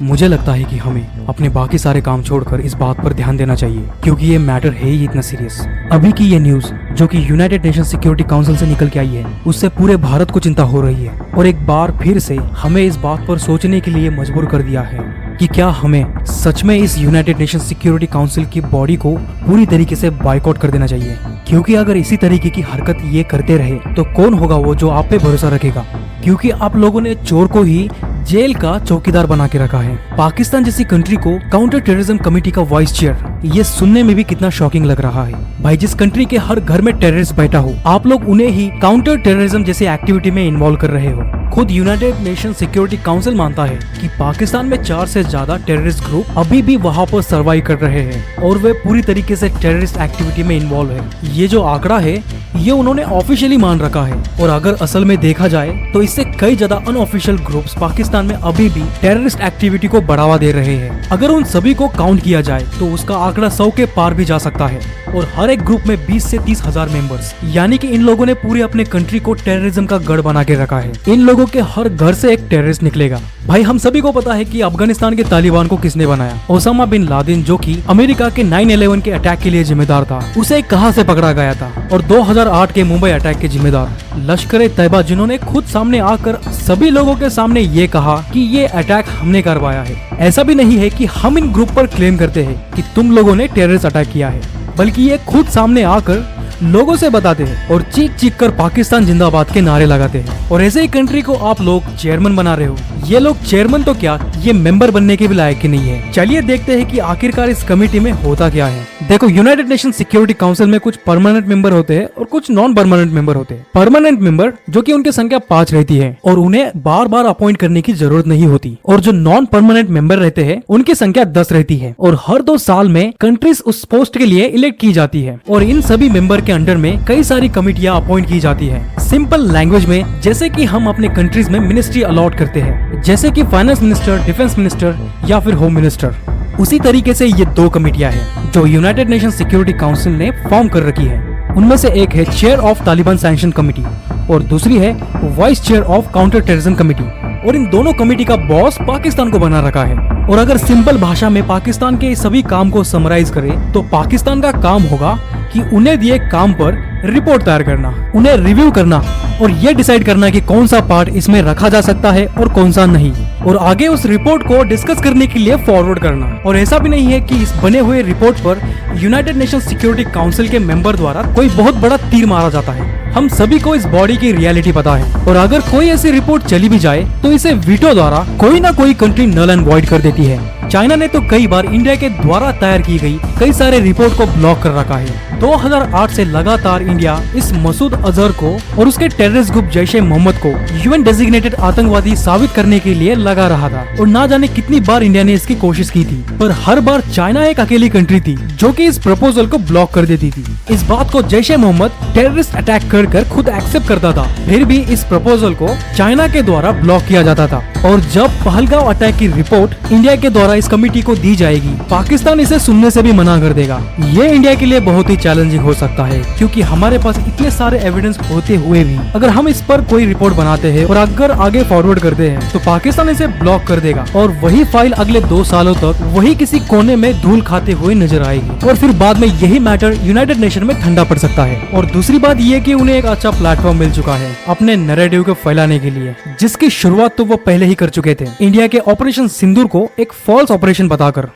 मुझे लगता है कि हमें अपने बाकी सारे काम छोड़कर इस बात पर ध्यान देना चाहिए, क्योंकि ये मैटर है ही इतना सीरियस। अभी की ये न्यूज जो कि यूनाइटेड नेशन सिक्योरिटी काउंसिल से निकल के आई है, उससे पूरे भारत को चिंता हो रही है और एक बार फिर से हमें इस बात पर सोचने के लिए मजबूर कर दिया है कि क्या हमें सच में इस यूनाइटेड नेशन सिक्योरिटी काउंसिल की बॉडी को पूरी तरीके से बायकॉट कर देना चाहिए। क्योंकि अगर इसी तरीके की हरकत ये करते रहे तो कौन होगा वो जो आप पे भरोसा रखेगा, क्योंकि आप लोगों ने चोर को ही जेल का चौकीदार बना के रखा है। पाकिस्तान जैसी कंट्री को काउंटर टेररिज्म कमेटी का वाइस चेयर, ये सुनने में भी कितना शॉकिंग लग रहा है। भाई, जिस कंट्री के हर घर में टेररिस्ट बैठा हो, आप लोग उन्हें ही काउंटर टेररिज्म जैसी एक्टिविटी में इन्वॉल्व कर रहे हो। खुद यूनाइटेड नेशन सिक्योरिटी काउंसिल मानता है कि पाकिस्तान में 4 से ज्यादा टेररिस्ट ग्रुप अभी भी वहाँ पर सर्वाइव कर रहे हैं और वे पूरी तरीके से टेररिस्ट एक्टिविटी में इन्वॉल्व है। ये जो आंकड़ा है ये उन्होंने ऑफिशियली मान रखा है, और अगर असल में देखा जाए तो इससे कई ज्यादा अनऑफिशियल ग्रुप्स पाकिस्तान में अभी भी टेररिस्ट एक्टिविटी को बढ़ावा दे रहे हैं। अगर उन सभी को काउंट किया जाए तो उसका आंकड़ा 100 के पार भी जा सकता है, और हर एक ग्रुप में 20 से 30 हजार मेंबर्स। यानी कि इन लोगों ने पूरे अपने कंट्री को टेररिज्म का गढ़ बना के रखा है। इन लोगों के हर घर से एक टेररिस्ट निकलेगा। भाई, हम सभी को पता है कि अफगानिस्तान के तालिबान को किसने बनाया। ओसामा बिन लादेन, जो कि अमेरिका के 9/11 के अटैक के लिए जिम्मेदार था, उसे कहां से पकड़ा गया था। और 2008 के मुंबई अटैक के जिम्मेदार लश्कर-ए-तैयबा, जिन्होंने खुद सामने आकर सभी लोगों के सामने ये कहा कि ये अटैक हमने करवाया है। ऐसा भी नहीं है कि हम इन ग्रुप पर क्लेम करते हैं कि तुम लोगों ने टेररिस्ट अटैक किया है, बल्कि ये खुद सामने आकर लोगों से बताते हैं और चीख चीख कर पाकिस्तान जिंदाबाद के नारे लगाते हैं। और ऐसे ही कंट्री को आप लोग चेयरमैन बना रहे हो। ये लोग चेयरमैन तो क्या, ये मेंबर बनने के भी लायक ही नहीं है। चलिए देखते हैं कि आखिरकार इस कमेटी में होता क्या है। देखो, यूनाइटेड नेशन सिक्योरिटी काउंसिल में कुछ परमानेंट मेंबर होते हैं और कुछ नॉन परमानेंट मेंबर होते हैं। परमानेंट मेंबर जो कि उनकी संख्या 5 रहती है और उन्हें बार बार अपॉइंट करने की जरूरत नहीं होती, और जो नॉन परमानेंट मेंबर रहते हैं उनकी संख्या 10 रहती है, और हर 2 साल में कंट्रीज उस पोस्ट के लिए इलेक्ट की जाती है। और इन सभी मेंबर के अंडर में कई सारी कमिटियां अपॉइंट की जाती है। सिंपल लैंग्वेज में, जैसे कि हम अपने कंट्रीज में मिनिस्ट्री अलॉट करते हैं, जैसे कि फाइनेंस मिनिस्टर, डिफेंस मिनिस्टर या फिर होम मिनिस्टर, उसी तरीके से ये 2 कमिटियां हैं जो यूनाइटेड नेशन सिक्योरिटी काउंसिल ने फॉर्म कर रखी है। उनमें से एक है chair of Taliban sanction committee और दूसरी है vice chair of counter terrorism committee. और इन दोनों कमेटी का बॉस पाकिस्तान को बना रखा है। और अगर सिंपल भाषा में पाकिस्तान के सभी काम को समराइज करें तो पाकिस्तान का काम होगा कि उन्हें दिए काम पर रिपोर्ट तैयार करना, उन्हें रिव्यू करना और ये डिसाइड करना कि कौन सा पार्ट इसमें रखा जा सकता है और कौन सा नहीं, और आगे उस रिपोर्ट को डिस्कस करने के लिए फॉरवर्ड करना। और ऐसा भी नहीं है कि इस बने हुए रिपोर्ट पर यूनाइटेड नेशन सिक्योरिटी काउंसिल के मेंबर द्वारा कोई बहुत बड़ा तीर मारा जाता है। हम सभी को इस बॉडी की रियलिटी पता है, और अगर कोई ऐसी रिपोर्ट चली भी जाए तो इसे वीटो द्वारा कोई ना कोई कंट्री नल एंड वॉइड कर देती है। चाइना ने तो कई बार इंडिया के द्वारा तैयार की गई कई सारे रिपोर्ट को ब्लॉक कर रखा है। 2008 से लगातार इंडिया इस मसूद अजहर को और उसके टेररिस्ट ग्रुप जैश-ए-मोहम्मद को यूएन डेजिग्नेटेड आतंकवादी साबित करने के लिए लगा रहा था, और ना जाने कितनी बार इंडिया ने इसकी कोशिश की थी, पर हर बार चाइना एक अकेली कंट्री थी जो कि इस प्रपोजल को ब्लॉक कर देती थी। इस बात को जैश-ए-मोहम्मद टेररिस्ट अटैक कर खुद एक्सेप्ट करता था, फिर भी इस प्रपोजल को चाइना के द्वारा ब्लॉक किया जाता था। और जब पहलगांव अटैक की रिपोर्ट इंडिया के द्वारा इस कमेटी को दी जाएगी, पाकिस्तान इसे सुनने से भी मना कर देगा। ये इंडिया के लिए बहुत ही चैलेंजिंग हो सकता है, क्योंकि हमारे पास इतने सारे एविडेंस होते हुए भी अगर हम इस पर कोई रिपोर्ट बनाते हैं और अगर आगे फॉरवर्ड करते हैं तो पाकिस्तान इसे ब्लॉक कर देगा, और वही फाइल अगले 2 सालों तक वही किसी कोने में धूल खाते हुए नजर आएगी, और फिर बाद में यही मैटर यूनाइटेड नेशन में ठंडा पड़ सकता है। और दूसरी बात ये कि उन्हें एक अच्छा प्लेटफॉर्म मिल चुका है अपने नैरेटिव को फैलाने के लिए, जिसकी शुरुआत तो वो पहले ही कर चुके थे इंडिया के ऑपरेशन सिंदूर को एक फॉल्स ऑपरेशन बताकर।